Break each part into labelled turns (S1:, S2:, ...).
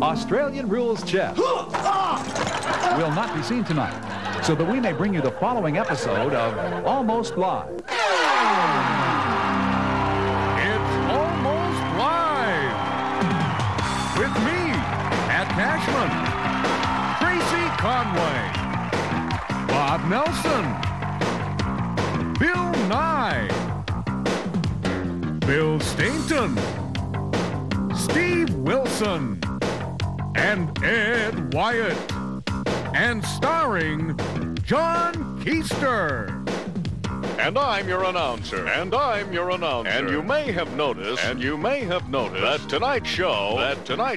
S1: Australian rules chess will not be seen tonight, so that we may bring you the following episode of Almost Live.
S2: It's Almost Live with me, Pat Cashman, Tracy Conway, Bob Nelson, Bill Nye, Bill Stainton, Steve Wilson, and Ed Wyatt, and starring John Keister.
S3: And I'm your announcer. And I'm your announcer. And you may have noticed. That tonight's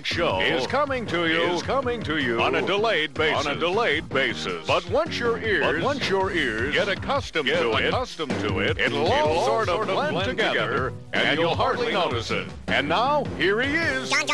S3: show is coming to you. On a delayed basis. But once your ears get accustomed to it, it'll all sort of blend together, and you'll hardly notice it. And now here he is.
S4: John.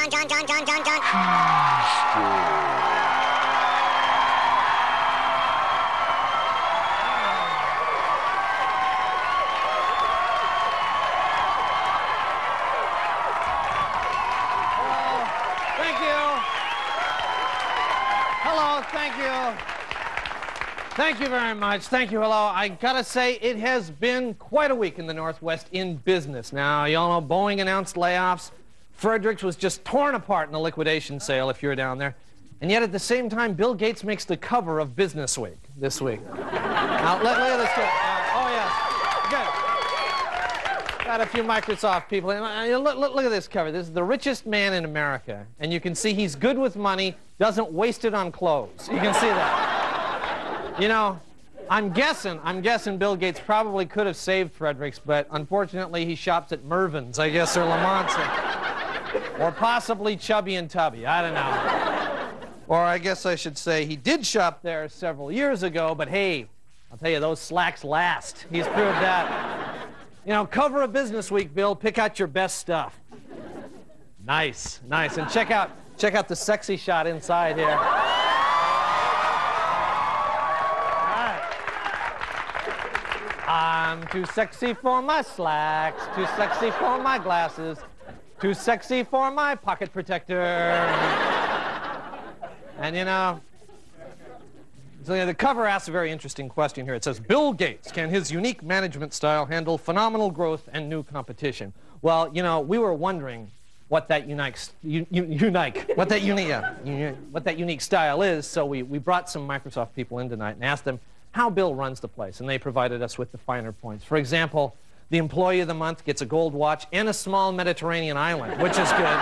S5: Thank you very much. Thank you. Hello. I gotta say, it has been quite a week in the Northwest in business. Now, y'all know Boeing announced layoffs. Fredericks was just torn apart in a liquidation sale, if you're down there. And yet, at the same time, Bill Gates makes the cover of Business Week this week. Now, look at this. Oh, yes. Good. Got a few Microsoft people. Look at this cover. This is the richest man in America. And you can see he's good with money, doesn't waste it on clothes. You can see that. You know, I'm guessing Bill Gates probably could have saved Fredericks, but unfortunately he shops at Mervyn's, I guess, or Lamont's, or possibly Chubby and Tubby, I don't know. Or I guess I should say he did shop there several years ago, but hey, I'll tell you, those slacks last. He's proved that. You know, cover of Business Week, Bill, pick out your best stuff. Nice, and check out the sexy shot inside here. I'm too sexy for my slacks, too sexy for my glasses, too sexy for my pocket protector. And you know, so the cover asks a very interesting question here. It says, Bill Gates, can his unique management style handle phenomenal growth and new competition? Well, you know, we were wondering what that unique style is, so we brought some Microsoft people in tonight and asked them how Bill runs the place, and they provided us with the finer points. For example, the Employee of the Month gets a gold watch and a small Mediterranean island, which is good.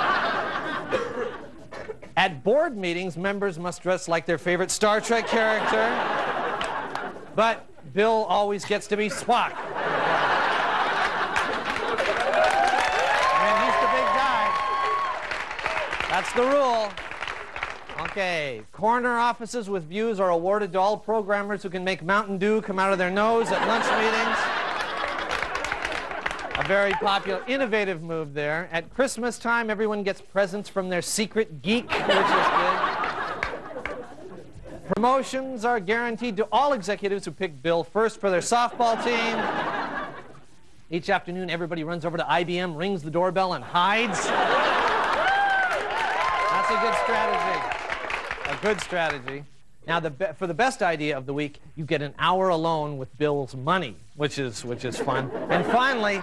S5: At board meetings, members must dress like their favorite Star Trek character, but Bill always gets to be Spock. I mean, he's the big guy. That's the rule. Okay, corner offices with views are awarded to all programmers who can make Mountain Dew come out of their nose at lunch meetings. A very popular, innovative move there. At Christmas time, everyone gets presents from their secret geek, which is good. Promotions are guaranteed to all executives who pick Bill first for their softball team. Each afternoon, everybody runs over to IBM, rings the doorbell, and hides. That's a good strategy. A good strategy. Now, for the best idea of the week, you get an hour alone with Bill's money, which is fun. And finally,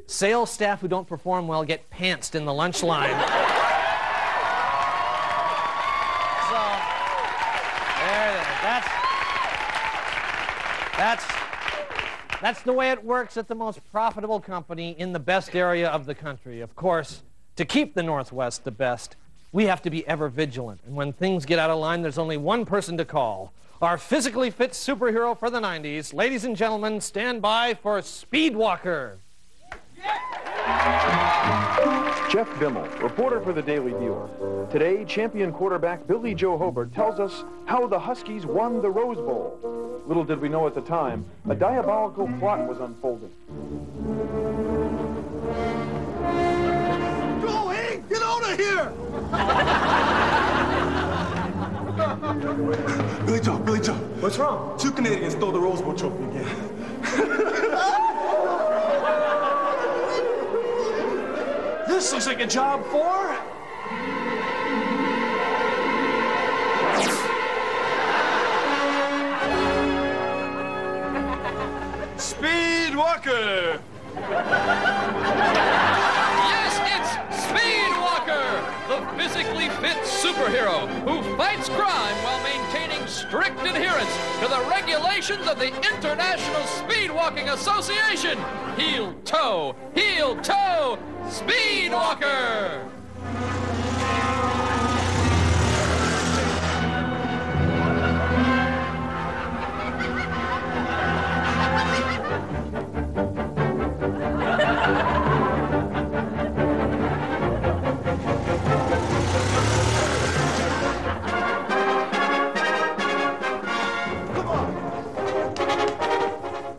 S5: sales staff who don't perform well get pantsed in the lunch line. So, there it is. That's the way it works at the most profitable company in the best area of the country. Of course, to keep the Northwest the best, we have to be ever vigilant. And when things get out of line, there's only one person to call. Our physically fit superhero for the 90s. Ladies and gentlemen, stand by for Speedwalker.
S6: Jeff Bimmel, reporter for the Daily Dealer. Today, champion quarterback Billy Joe Hobart tells us how the Huskies won the Rose Bowl. Little did we know at the time, a diabolical plot was unfolding.
S7: Go, Hank! Get out of here! Billy Joe. What's wrong? 2 Canadians stole the Rose Bowl trophy again. This looks like a job for... Speed Walker!
S4: Yes, it's Speed Walker, the physically fit superhero who fights crime while maintaining strict adherence to the regulations of the International Speed Walking Association. Heel toe, Speed Walker!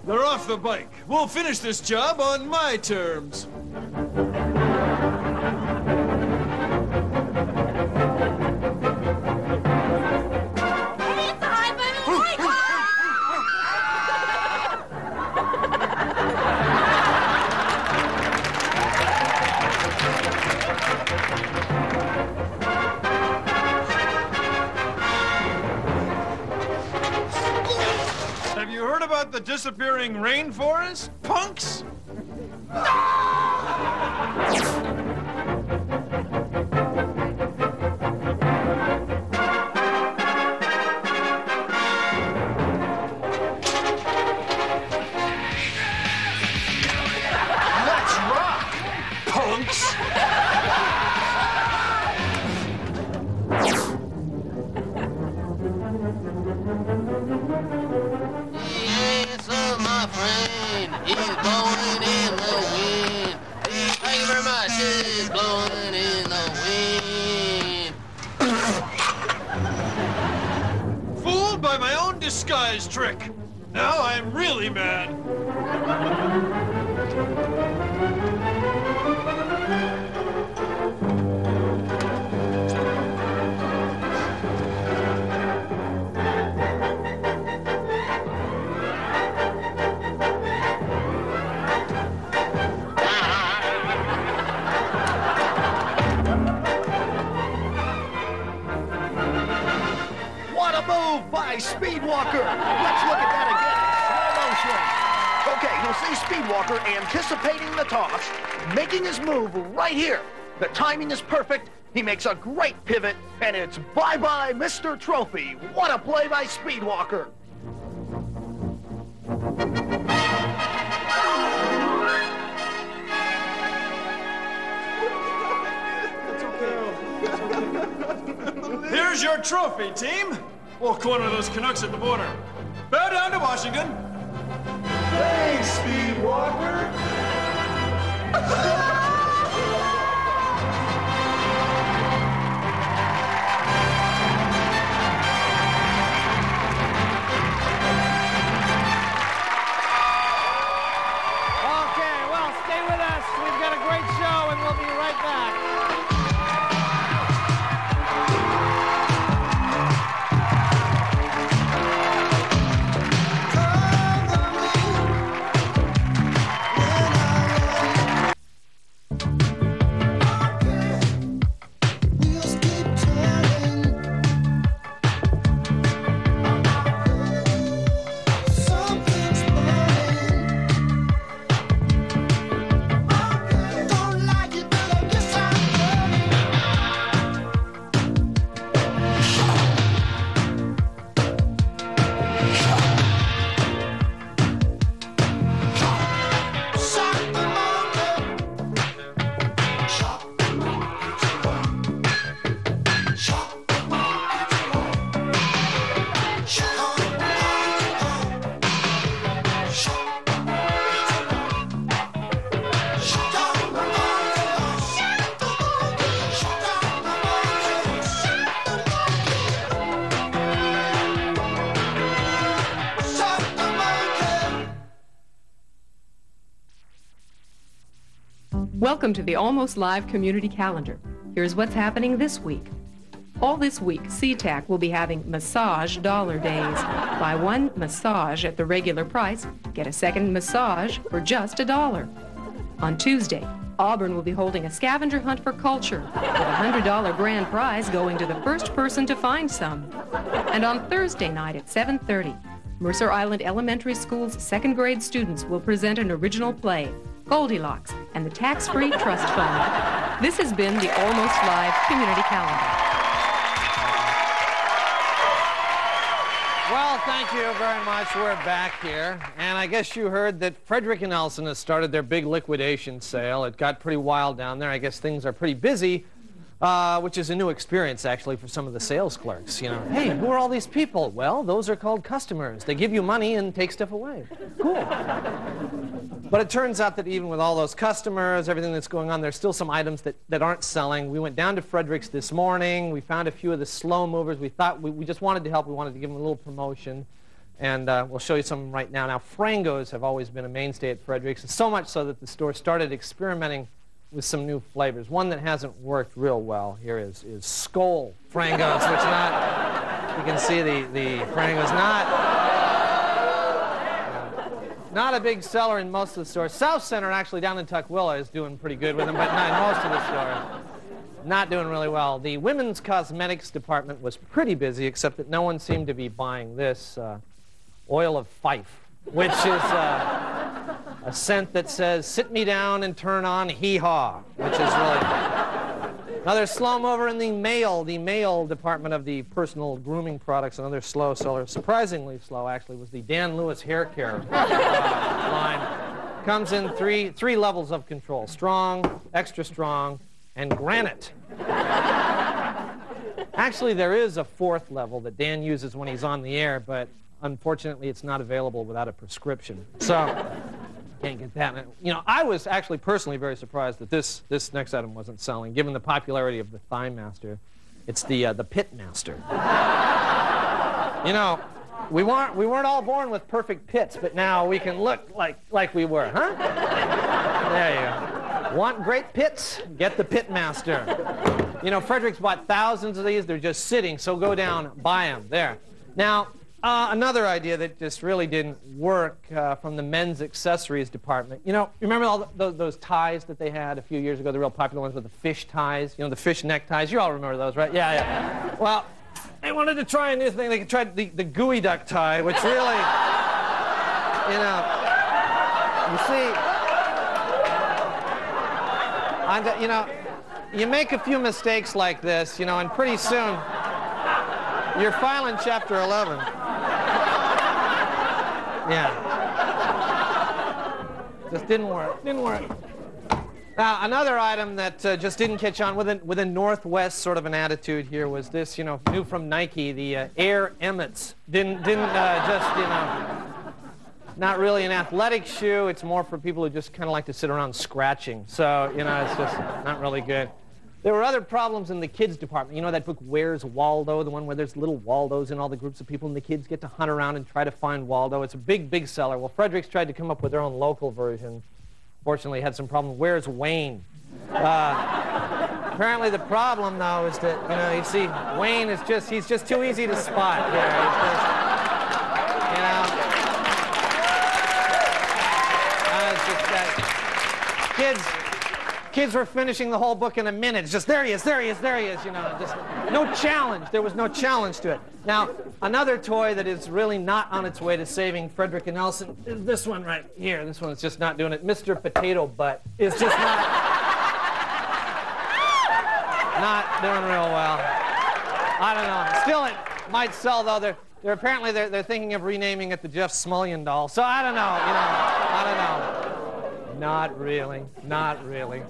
S7: They're off the bike. We'll finish this job on my terms. Have you heard about the disappearing rainforest, punks? Let's rock, punks!
S8: My friend, he's blowing in the wind. Thank you very much. He's blowing in the wind.
S7: Fooled by my own disguise trick. Now I'm really mad.
S9: What a move by Speed Walker! Let's look at that again in slow motion. Okay, you'll see Speed Walker anticipating the toss, making his move right here. The timing is perfect. He makes a great pivot, and it's bye-bye, Mr. Trophy. What a play by Speed Walker!
S7: Here's your trophy, team. We'll corner those Canucks at the border. Bow down to Washington. Thanks, Speed Walker.
S5: Okay, well, stay with us. We've got a great show, and we'll be right back.
S10: Welcome to the Almost Live Community Calendar. Here's what's happening this week. All this week, SeaTac will be having Massage Dollar Days. Buy one massage at the regular price, get a second massage for just $1. On Tuesday, Auburn will be holding a scavenger hunt for culture, with a $100 grand prize going to the first person to find some. And on Thursday night at 7:30, Mercer Island Elementary School's second grade students will present an original play, Goldilocks and the Tax-Free Trust Fund. This has been the Almost Live Community Calendar.
S5: Well, thank you very much. We're back here. And I guess you heard that Fredericks and Nelson has started their big liquidation sale. It got pretty wild down there. I guess things are pretty busy, which is a new experience, actually, for some of the sales clerks. You know, hey, who are all these people? Well, those are called customers. They give you money and take stuff away. Cool. But it turns out that even with all those customers, everything that's going on, there's still some items that aren't selling. We went down to Fredericks this morning. We found a few of the slow movers. We thought we just wanted to help. We wanted to give them a little promotion. And we'll show you some right now. Now, Frangos have always been a mainstay at Fredericks, so much so that the store started experimenting with some new flavors. One that hasn't worked real well here is Skoal Frangos, which not, you can see the Frangos not a big seller in most of the stores. South Center, actually, down in Tukwila, is doing pretty good with them, but not in most of the stores. Not doing really well. The women's cosmetics department was pretty busy, except that no one seemed to be buying this oil of Fife, which is a scent that says, sit me down and turn on hee-haw, which is really... Another slow mover in the male department of the personal grooming products. Another slow seller, surprisingly slow actually, was the Dan Lewis hair care line. Comes in three levels of control: strong, extra strong, and granite. Actually, there is a fourth level that Dan uses when he's on the air, but unfortunately, it's not available without a prescription. So. Can't get that. You know, I was actually personally very surprised that this next item wasn't selling, given the popularity of the Thigh Master. It's the Pit Master. You know, we weren't all born with perfect pits, but now we can look like we were, huh? There you go. Want great pits? Get the Pit Master. You know, Fredericks bought thousands of these. They're just sitting, so go down, buy them. There. Now. Another idea that just really didn't work from the men's accessories department. You know, remember all those ties that they had a few years ago, the real popular ones with the fish ties, you know, the fish neck ties? You all remember those, right? Yeah. Well, they wanted to try a new thing. They tried the gooey duck tie, which really, you know, you see, you know, you make a few mistakes like this, you know, and pretty soon you're filing Chapter 11. Yeah. Just didn't work. Now, another item that just didn't catch on with a Northwest sort of an attitude here was this, you know, new from Nike, the Air Emmets. Didn't just, you know, not really an athletic shoe. It's more for people who just kind of like to sit around scratching. So, you know, it's just not really good. There were other problems in the kids department. You know that book, Where's Waldo, the one where there's little Waldos in all the groups of people, and the kids get to hunt around and try to find Waldo. It's a big seller. Well, Fredericks tried to come up with their own local version. Fortunately, had some problem. Where's Wayne? Apparently, the problem, though, is that, you know, you see, Wayne is just, he's just too easy to spot there. He's just, you know. It's just that kids were finishing the whole book in a minute. It's just, there he is, you know. Just no challenge. There was no challenge to it. Now, another toy that is really not on its way to saving Fredericks and Nelson is this one right here. This one is just not doing it. Mr. Potato Butt is just not doing real well. I don't know. Still, it might sell, though. They're apparently thinking of renaming it the Jeff Smulyan doll. So I don't know, you know. I don't know. Not really.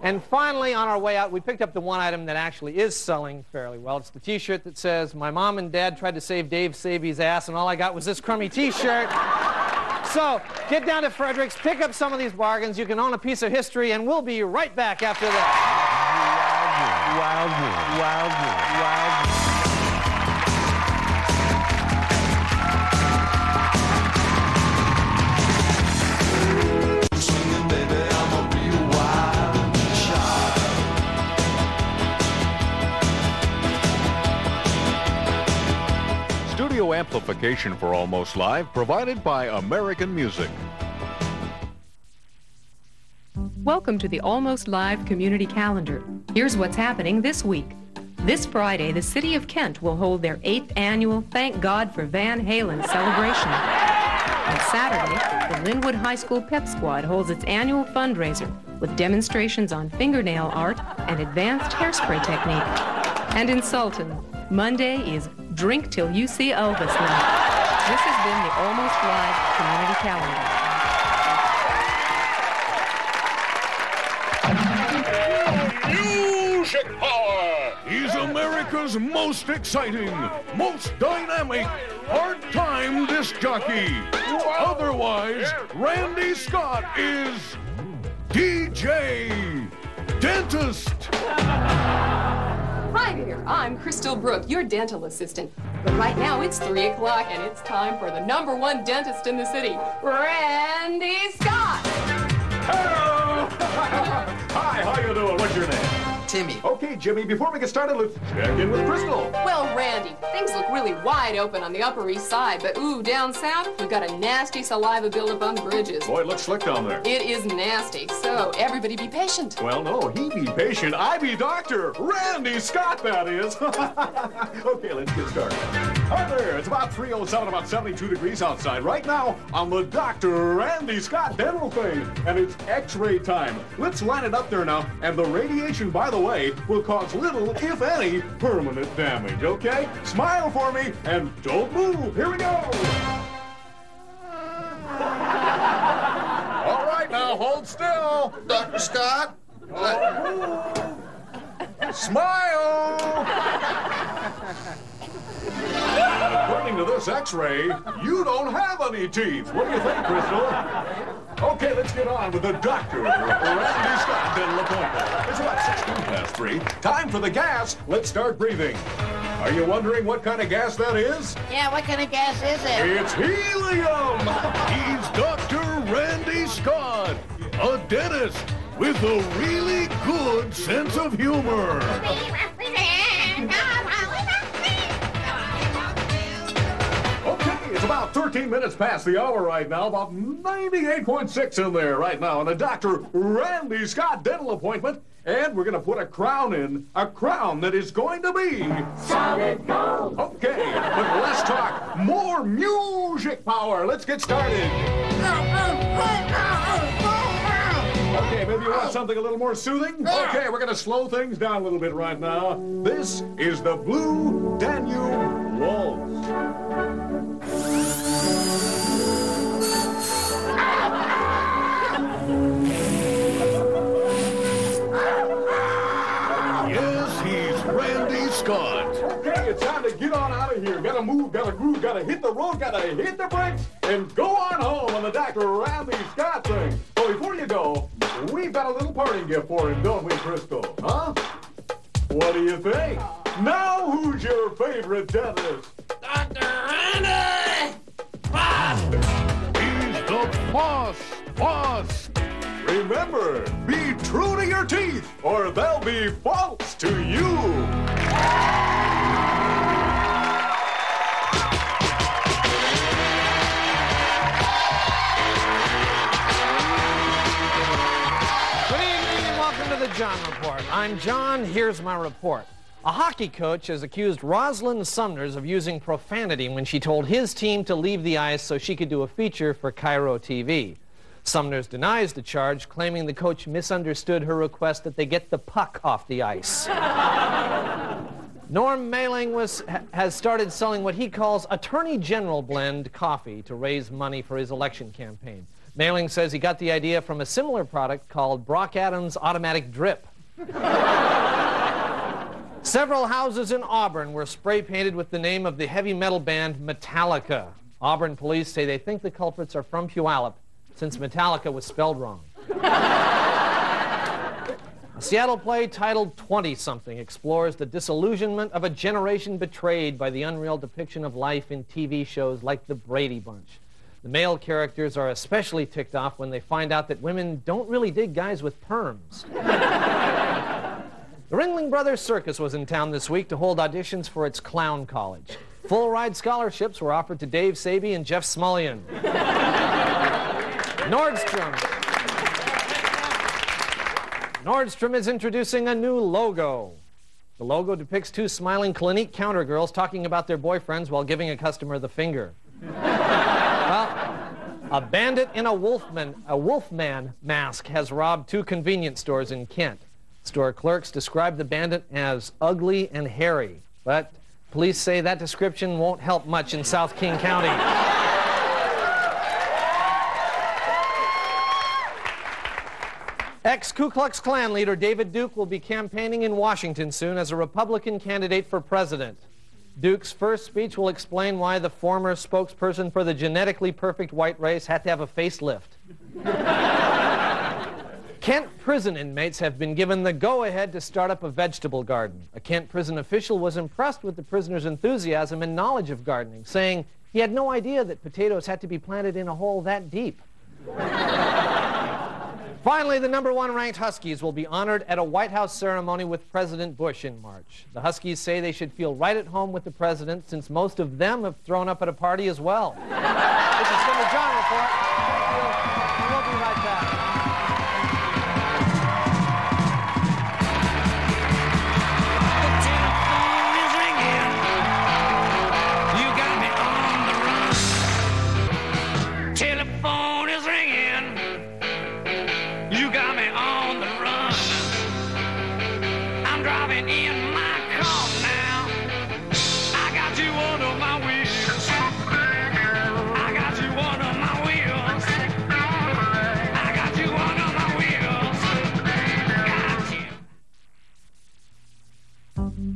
S5: And finally, on our way out, we picked up the one item that actually is selling fairly well. It's the T-shirt that says, my mom and dad tried to save Dave Saby's ass, and all I got was this crummy T-shirt. So, get down to Fredericks, pick up some of these bargains. You can own a piece of history, and we'll be right back after this.
S2: Wild.
S3: Studio amplification for Almost Live provided by American Music.
S10: Welcome to the Almost Live Community Calendar. Here's what's happening this week. This Friday, the City of Kent will hold their 8th annual Thank God for Van Halen celebration. On Saturday, the Linwood High School Pep Squad holds its annual fundraiser with demonstrations on fingernail art and advanced hairspray technique. And in Sultan, Monday is Drink Till You See Elvis Night. This has been the Almost Live Community Calendar.
S2: Music Power! He's America's most exciting, most dynamic, hard-time disc jockey. Otherwise, Randy Scott is DJ Dentist.
S10: Hi there, I'm Crystal Brook, your dental assistant. But right now it's 3 o'clock and it's time for the #1 dentist in the city, Randy Scott.
S7: Hello! Hi, how you doing? What's your name?
S11: Timmy.
S7: Okay, Jimmy, before we get started, let's check in with Crystal.
S10: Well, Randy, things look really wide open on the Upper East Side, but ooh, down south, we've got a nasty saliva buildup on the bridges.
S7: Boy, it looks slick down there.
S10: It is nasty, so everybody be patient.
S7: Well, no, he be patient. I be doctor. Randy Scott, that is. Okay, let's get started. Hi there. It's about 3:07, about 72 degrees outside right now on the Dr. Randy Scott dental thing. And it's x-ray time. Let's line it up there now. And the radiation, by the way, will cause little, if any, permanent damage, okay? Smile for me and don't move. Here we go. All right, now hold still.
S11: Dr. Scott?
S7: Smile! According to this x-ray, you don't have any teeth. What do you think, Crystal? Okay, let's get on with the doctor. Randy Scott dental appointment. It's about 3:16. Time for the gas. Let's start breathing. Are you wondering what kind of gas that is?
S8: Yeah, what kind of gas is it?
S7: It's helium!
S2: He's Dr. Randy Scott, a dentist with a really good sense of humor.
S7: Okay, it's about 13 minutes past the hour right now, about 98.6 in there right now, and a Dr. Randy Scott dental appointment, and we're going to put a crown in, a crown that is going to be solid gold. Okay, but less talk, more music power. Let's get started. Okay, maybe you want something a little more soothing? Okay, we're going to slow things down a little bit right now. This is the Blue Danube Waltz.
S2: Yes, he's Randy Scott.
S7: Okay, it's time to get on out of here. Gotta move, gotta groove, gotta hit the road, gotta hit the brakes, and go on home on the Dr. Randy Scott thing. But before you go, we've got a little parting gift for him, don't we, Crystal? Huh? What do you think? Now, who's your favorite dentist?
S8: Dr. Randy!
S2: He's the boss.
S7: Remember, be true to your teeth, or they'll be false to you.
S5: Good evening and welcome to the John Report. I'm John. Here's my report. A hockey coach has accused Rosalind Sumners of using profanity when she told his team to leave the ice so she could do a feature for Cairo TV. Sumners denies the charge, claiming the coach misunderstood her request that they get the puck off the ice. Norm Mailing has started selling what he calls Attorney General blend coffee to raise money for his election campaign. Mailing says he got the idea from a similar product called Brock Adams Automatic Drip. Several houses in Auburn were spray painted with the name of the heavy metal band Metallica. Auburn police say they think the culprits are from Puyallup, since Metallica was spelled wrong. A Seattle play titled 20-something explores the disillusionment of a generation betrayed by the unreal depiction of life in TV shows like The Brady Bunch. The male characters are especially ticked off when they find out that women don't really dig guys with perms. The Ringling Brothers Circus was in town this week to hold auditions for its clown college. Full-ride scholarships were offered to Dave Saby and Jeff Smullian. Nordstrom. Nordstrom is introducing a new logo. The logo depicts two smiling Clinique counter girls talking about their boyfriends while giving a customer the finger. Well, a bandit in a wolfman mask has robbed two convenience stores in Kent. Store clerks described the bandit as ugly and hairy, but police say that description won't help much in South King County. Ex-Ku Klux Klan leader David Duke will be campaigning in Washington soon as a Republican candidate for president. Duke's first speech will explain why the former spokesperson for the genetically perfect white race had to have a facelift. Kent prison inmates have been given the go-ahead to start up a vegetable garden. A Kent prison official was impressed with the prisoners' enthusiasm and knowledge of gardening, saying he had no idea that potatoes had to be planted in a hole that deep. Finally, the #1 ranked Huskies will be honored at a White House ceremony with President Bush in March. The Huskies say they should feel right at home with the president since most of them have thrown up at a party as well. This is from the John Report. And we'll be right back.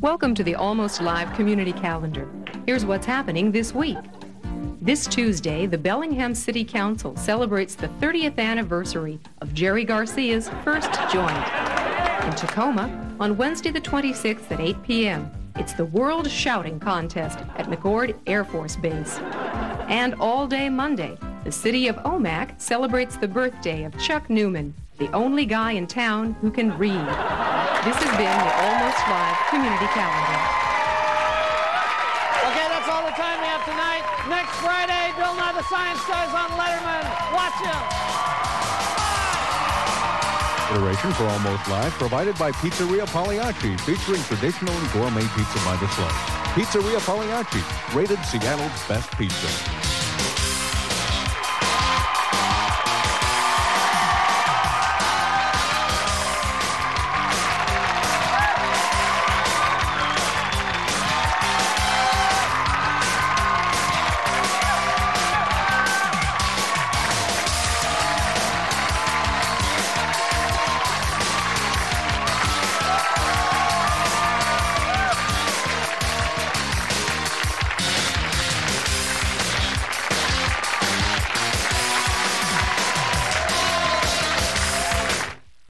S10: Welcome to the Almost Live Community Calendar. Here's what's happening this week. This Tuesday, the Bellingham City Council celebrates the 30th anniversary of Jerry Garcia's first joint. In Tacoma, on Wednesday the 26th at 8 p.m., it's the World Shouting Contest at McCord Air Force Base. And all day Monday, the city of Omak celebrates the birthday of Chuck Newman, the only guy in town who can read. This has been the Almost Live Community Calendar.
S5: Okay, that's all the time we have tonight. Next Friday, Bill Nye the Science Guy's on Letterman. Watch him.
S1: Consideration for Almost Live provided by Pizzeria Pagliacci, featuring traditional and gourmet pizza by the slice. Pizzeria Pagliacci, rated Seattle's best pizza.